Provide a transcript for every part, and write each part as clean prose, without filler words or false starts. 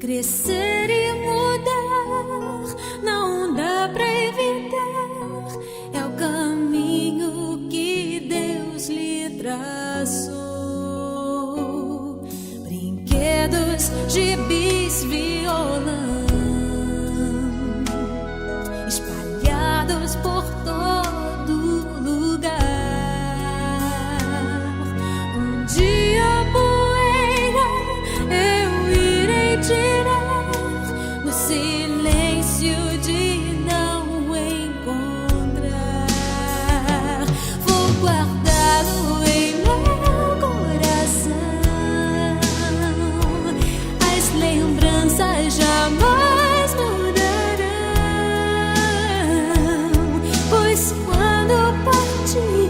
Crescer e mudar não dá pra evitar, é o caminho que Deus lhe traçou. Brinquedos, gibis, violão espalhados por todo lugar. Um dia a poeira eu irei tirar no silêncio de não encontrar. Vou guardá-lo em meu coração. As lembranças jamais mudarão, pois quando partir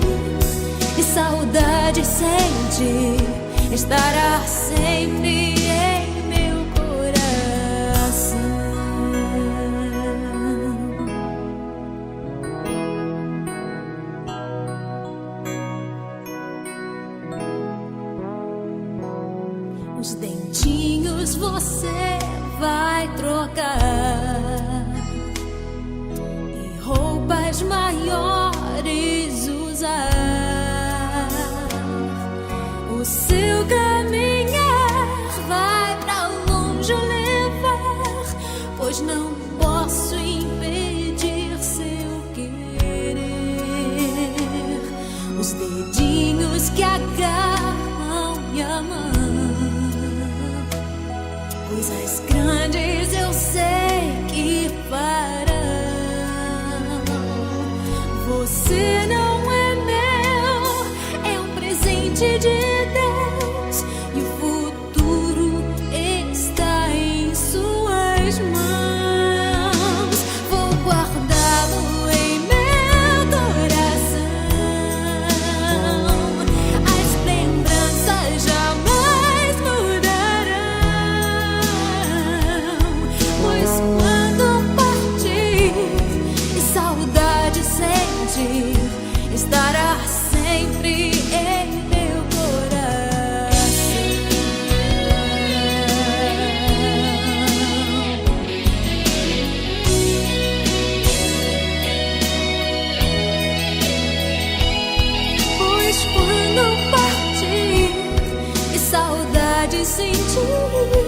e saudade sentir, estará sempre em meu coração. Os dentinhos você vai trocar e roupas maiores usar. O seu caminhar vai pra longe levar, pois não posso impedir seu querer. Os dedinhos que agarram minha mão, coisas grandes eu sei que farão. Você não é meu, é um presente de Deus, e o futuro está em suas mãos. Vou guardá-lo em meu coração. As lembranças jamais mudarão, pois quando partir e saudade sentir, estará sempre em meu coração. Pois quando partir e saudade sentir,